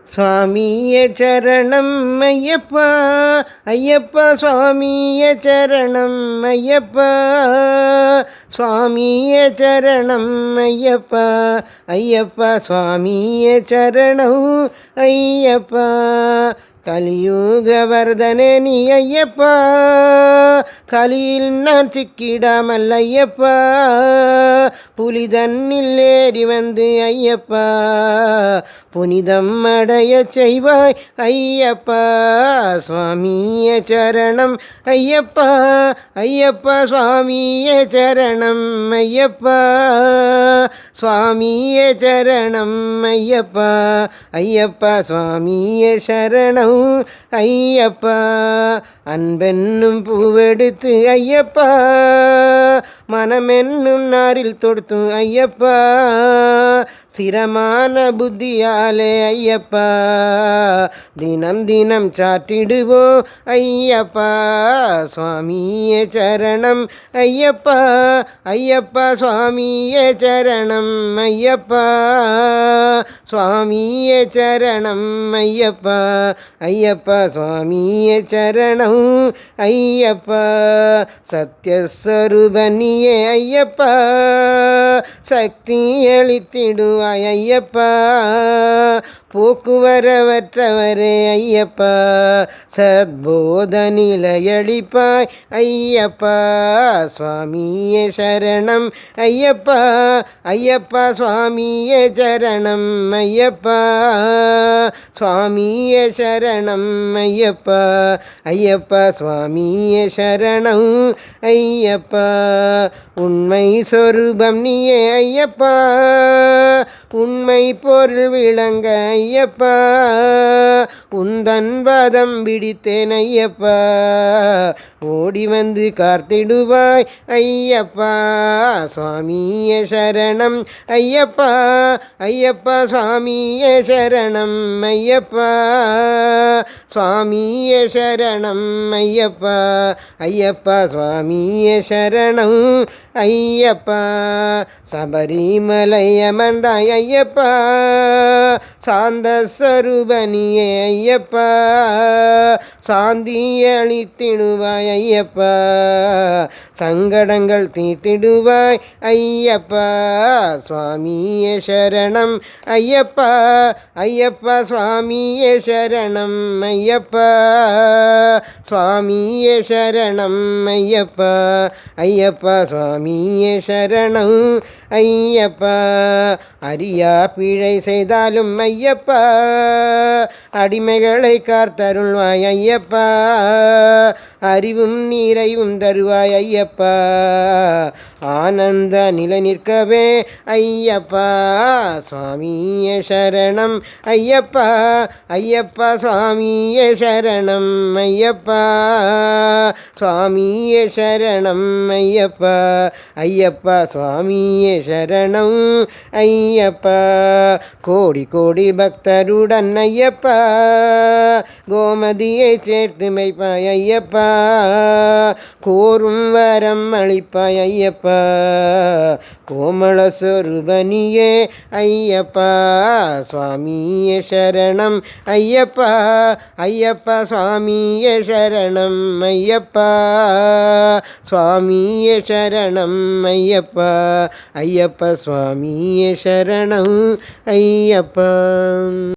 சுவாமியே சரணம் ஐயப்பா ஐயப்பா சுவாமியே சரணம் ஐயப்பா சுவாமியே சரணம் ஐயப்பா ஐயப்பா சுவாமியே சரணம் ஐயப்பா கலியுக வர்தனே நீ ஐயப்பா கலியில் நான் சிக்கிடாமல் ஐயப்பா புலிதன்னில் ஏறி வந்து ஐயப்பா புனிதம் அடைய செய்வாய் ஐயப்பா சுவாமியே சரணம் ஐயப்பா ஐயப்பா சுவாமியே சரணம் ஐயப்பா சுவாமியே சரணம் ஐயப்பா ஐயப்பா சுவாமியே சரணம் ஐயப்பா அன்பென்னும் பூவெடுத்து ஐயப்பா மனமென்னும் நாரில் தொடுத்து ஐயப்பா ஸ்திரமான புத்தியாலே ஐயப்பா தினம் தினம் சாற்றிடுவோம் ஐயப்பா சுவாமியே சரணம் ஐயப்பா ஐயப்பா சுவாமியே சரணம் ஐயப்பா சுவாமியே சரணம் ஐயப்பா ஐயப்பா சுவாமியே சரணம் ஐயப்பா சத்யஸ்வரூபனியே ஐயப்பா சக்தி அளித்திடுவாய் ஐயப்பா போக்குவரவற்றவரே ஐயப்பா சத்போத நிலையளிப்பாய் ஐயப்பா சுவாமியே சரணம் ஐயப்பா ஐயப்பா சுவாமியே சரணம் ஐயப்பா சுவாமியே சரணம் ஐயப்பா ஐயப்பா சுவாமியே சரணம் ஐயப்பா உண்மை சொரூபம் நீயே ஐயப்பா உண்மை பொருள் விளங்க ஐயப்பா உந்தன் பதம் பிடித்தேன் ஐயப்பா ஓடி வந்து காத்திடுவாய் ஐயப்பா சுவாமியே சரணம் ஐயப்பா ஐயப்பா சுவாமியே சரணம் ஐயப்பா சுவாமியே சரணம் ஐயப்பா ஐயப்பா சுவாமியே சரணம் ஐயப்பா சபரிமலை அமர்ந்தாய் ஐயப்பா சாந்த ஸ்வரூபனியே ஐயப்பா சாந்தி அளித்திடுவாய் ஐயப்பா சங்கடங்கள் தீர்த்திடுவாய் ஐயப்பா சுவாமியே சரணம் ஐயப்பா ஐயப்பா சுவாமியே சரணம் ஐயப்பா சுவாமியே சரணம் ஐயப்பா ஐயப்பா சுவாமியே சரணம் ஐயப்பா அறியா பிழை செய்தாலும் ஐயப்பா அடிமைகளை காத்தருள்வாய் ஐயப்பா அறிவும் நீரையும் தருவாய் ஐயப்பா ஆனந்த நிலை நிற்கவே ஐயப்பா சுவாமியே சரணம் ஐயப்பா ஐயப்பா சுவாமியே சரணம் ஐயப்பா சுவாமியே சரணம் ஐயப்பா ஐயப்பா சுவாமியே சரணம் ஐயப்பா கோடி கோடி பக்தருடன் ஐயப்பா கோமதியை சேர்த்து வைப்பாய் ஐயப்பா கோரும் வரம் அளிப்பாய் ஐயப்பா கோமள சொரூபனியே ஐயப்பா சுவாமியே சரணம் ஐயப்பா ஐயப்பா சுவாமியே சரணம் ஐயப்பா சுவாமியே சரணம் ஐயப்பா ஐயப்பா சுவாமியே சரணம் ஐயப்பா.